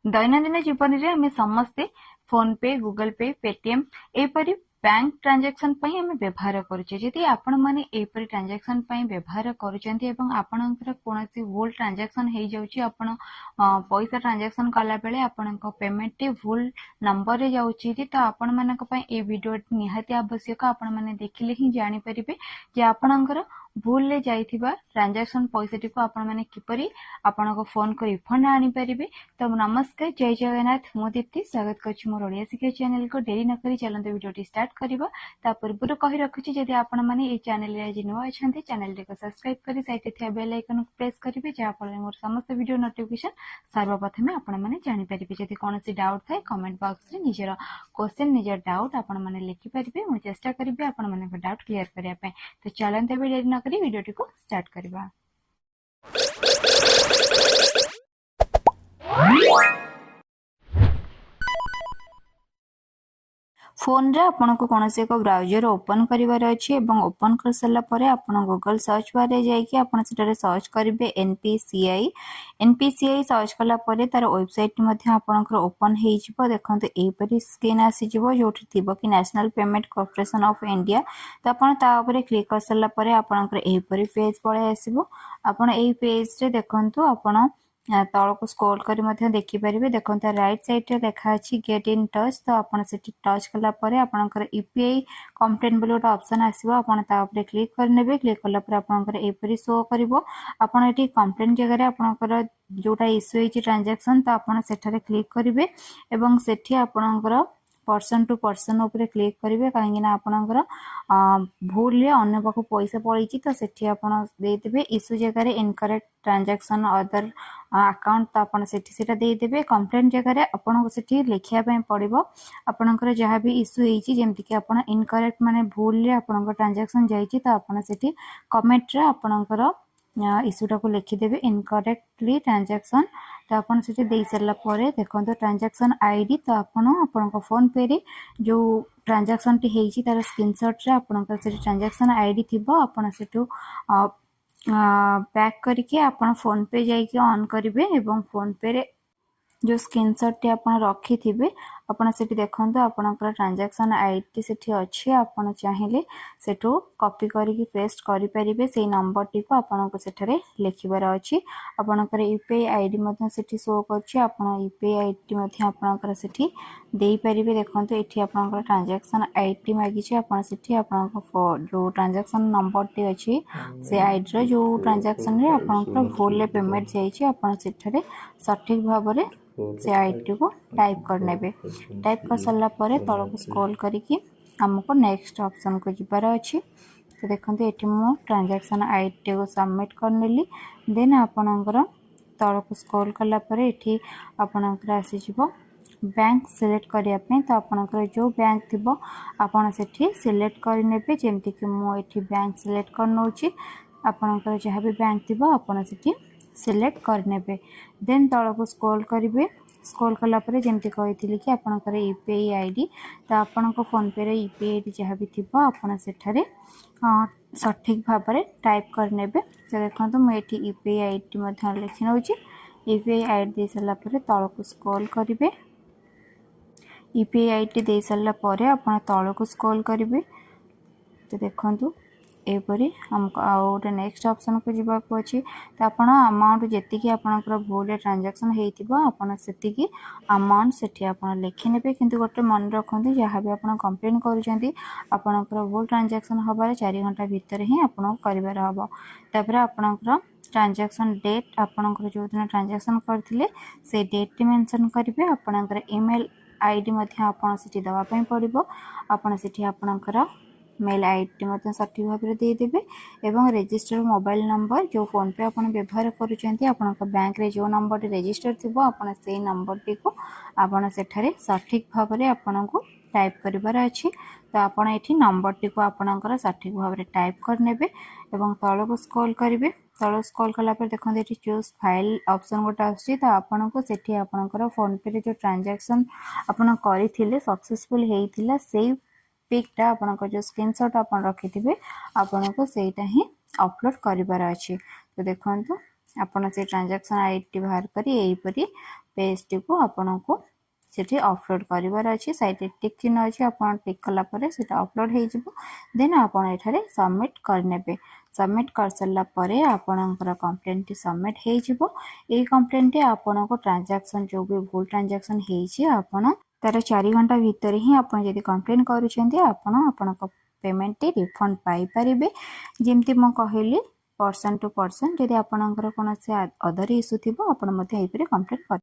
दैनंदिन जीवन में आम समस्ते फोन पे गूगल पे पेटीएम एपरी बैंक ट्रांजैक्शन पई हमें व्यवहार करूचे जदि आपण माने एपरी ट्रांजैक्शन पई व्यवहार करूचंती एवं आपणकर कोनोसी भूल ट्रांजैक्शन हे जाउची आपण पैसा ट्रांजैक्शन कला बेले आपणक पेमेंट टी भूल नंबर रे जाउची तो आपण मानक पई ए वीडियो निहाती आवश्यक आपण माने देखिले ही जानि परिबे जे आपणकर भूल ले जाइथिबा ट्रांजैक्शन पैसा टी को आपण माने किपरि आपणक फोन को रिफंड आनी परिबे। तो नमस्कार जय जगन्नाथ मु दीप्ति स्वागत करछि मोर ओडिया शिक्षा चैनल को डेरी न करी चलंत वीडियो स्टार्ट करबा ता पूर्व कहि रखुछि जदि आपण माने ए चैनल रे आज नुवा अछंती चैनल को सब्सक्राइब करी साइड थे बेल आइकन को प्रेस करिवे जा फल मोर समस्त वीडियो नोटिफिकेशन सर्वप्रथमे आपण माने जानि परिबे। जदि कोनोसी डाउट थाए कमेंट बॉक्स रे निजर क्वेश्चन निजर डाउट आपण माने लिखि परिबे मु चेष्टा करबे आपण माने डाउट क्लियर करिया पे। तो चलंत डेरी न करी वीडियो को स्टार्ट करबा। फोन रे आपन को कोनोसी एक ब्राउजर ओपन करिवार अछि एवं ओपन कर सला परे आपन गूगल सर्च बार रे जाई कि आपन सेटारे सर्च करिवे एनपीसीआई सर्च कला परे तार वेबसाइट मध्ये आपनकर ओपन हेइ जिवो। देखंतु एई परि स्क्रीन आसी जिवो जोठी थिबो कि national payment corporation of India. तो आपन ता ऊपर क्लिक कर सला परे आपनकर एई परि पेज पळे आसीबो। आपन एई पेज रे देखंतु आपन तल को स्क्रॉल करी मध्य देखि परिबे। देखंतु राइट साइड रे देखा अछि गेट इन टच। तो आपन सेठी टच कला परे आपनकर यूपीआई कंप्लेंट बोल गोटे ऑप्शन आसीबो आपन ता ऊपर क्लिक करनेबे। क्लिक कला परे आपनकर एपरी शो करिवो। आपन एठी कंप्लेंट जगह रे आपनकर जोटा इश्यू होई ट्रांजैक्शन तो आपन सेठारे क्लिक करिवे एवं सेठी आपनकर पर्सन टू पर्सन ऊपर क्लिक करिवे काहेकि ना आपनकर भूल रे अन्य पाखु पैसा पळैछि तो सेठी आपन दे देबे इश्यू जगह रे इनकरेक्ट ट्रांजैक्शन अदर अकाउंट तो आपन सेठी सेटा दे देबे। कंप्लेंट जगह रे आपन को सेठी लिखिया पय पड़िबो आपनकर जहां भी इश्यू हेछि जेमति कि आपन इनकरेक्ट माने भूल रे आपनकर ट्रांजैक्शन जाइछि तो आपन सेठी कमेंट रे आपनकर इश्यूटा को लिखि देबे इनकरेक्टली ट्रांजैक्शन। तो आपन सेठी देई सरला परे देखंतो ट्रांजैक्शन आईडी तो आपन फोन पे रे जो ट्रांजैक्शन टी हेछि तार स्क्रीनशॉट रे आपनकर सेठी ट्रांजैक्शन आईडी थिबो। आपन सेठु बैक करके आपन फोन पे जाइके ऑन करिवे एवं फोन पे रे जो स्क्रीनशॉट टी आपन रखी थिबे आपन सेठी देखंतो आपनकर ट्रांजैक्शन आईडी सेठी अछि। आपन चाहिले सेठो कॉपी करिके पेस्ट करि परिबे सेही नंबर टी को आपन को सेठारे लिखिबार अछि। आपनकर यूपीआई आईडी मध्ये सेठी शो करछि आपन यूपीआई आईडी मध्ये आपनकर सेठी देई परिबे। देखंतो एठी आपनकर ट्रांजैक्शन आईडी मागी छै आपन सेठी आपनकर जो ट्रांजैक्शन नंबर टी अछि से आईडी रो जो ट्रांजैक्शन रे आपनकर भूल ले पेमेंट जाई छै आपन सेठारे सठिक भाबरे से आईडी को टाइप कर नेबे। टाइप कर सला परे तल को स्क्रॉल करिकि हमको नेक्स्ट ऑप्शन को जिबार अछि। तो देखंतु एठी मो ट्रांजैक्शन आईडी को सबमिट कर नेली देन आपनकर तल को स्क्रॉल कला परे एठी आपनकर आसी जिवो बैंक सिलेक्ट करिया पे। तो आपनकर जो बैंक थिबो आपन सेठी सिलेक्ट कर नेबे जेमति कि मो एठी बैंक सिलेक्ट कर नोची आपनकर जहां भी बैंक थिबो आपन सेठी सिलेक्ट कर नेबे। देन तल को स्क्रॉल करिवे स्क्रॉल कला परे जेमति कहिथिली कि आपनकर यूपीआई आईडी तो आपन को फोन पे रे यूपीआई आईडी जहां भी थिबो आपन सेठारे सठिक भाबरे टाइप कर नेबे। तो देखंतु म एठी यूपीआई आईडी मध्ये लिखि नउची यूपीआई आईडी दे सला परे तल को स्क्रॉल करिवे यूपीआई आईडी दे सला परे आपन तल को स्क्रॉल करिवे। तो देखंतु एपरी हमको आउटे नेक्स्ट ऑप्शन को जिबा को अछि। तो आपण अमाउंट जेति कि आपनकर भूल ट्रांजैक्शन हेइतिबो आपण सेति कि अमाउंट सेठी आपण लिखि नेबे किंतु गोटे मन रखंती जहां भी आपण कंप्लेन करूचंती आपनकर भूल ट्रांजैक्शन हबारे 4 घंटा भीतर ही आपण करिवार हबो। तापर आपनकर ट्रांजैक्शन डेट आपनकर जो दिन ट्रांजैक्शन करथिले से डेट मेंशन करिवे। आपनकर ईमेल आईडी मध्ये आपण सेठी दवा पय पड़िबो। आपण सेठी आपनकर मेल आईडी मध्ये सठिक भाव में दे देबे एवं रजिस्टर मोबाइल नंबर जो फोन पे आपण व्यवहार करूचंती आपण बैंक रे जो नंबर रजिस्टर थिबो आपण से नंबर टी को आपण सेठारे सठिक भाव में आपण को टाइप करिवार अछि। तो आपण एठी नंबर टी को आपणकर सठिक भाव में टाइप कर नेबे एवं तल को स्क्रॉल करिवे। तल स्क्रॉल कला पर देखंते एठी चूज फाइल ऑप्शन गोटा आछि। तो आपण को सेठी आपणकर फोन पे रे जो ट्रांजैक्शन आपण करिथिले सक्सेसफुल हेइथिला सेही पिकटा आपन जो स्क्रीनशॉट आपन रखिथिबे आपन को सेटा ही अपलोड करिवार अछि। तो देखंतु आपण से ट्रांजैक्शन आईडी बाहर करी एहीपरी पेजटी को आपन को सेठी अपलोड करिवार अछि साइड टिक चिन्ह अछि आपन टिक कला परे सेटा अपलोड हे जिवो देन आपन एठारे सबमिट करनेबे सबमिट कर सरला परे आपनकर कंप्लेंट टी सबमिट हे जिवो ए कंप्लेंट टी आपन को ट्रांजैक्शन जो भी भूल ट्रांजैक्शन हे छि आपन तार 4 घंटा भीतर ही आपन यदि कंप्लेंट करूछन्ती आपन आपन को पेमेंट टी रिफंड पाई परिबे जेमती म कहली पर्सन टू पर्सन यदि आपनकर कोनोसे अदर इशू थिबो आपन मते एहिपरे कंप्लेंट कर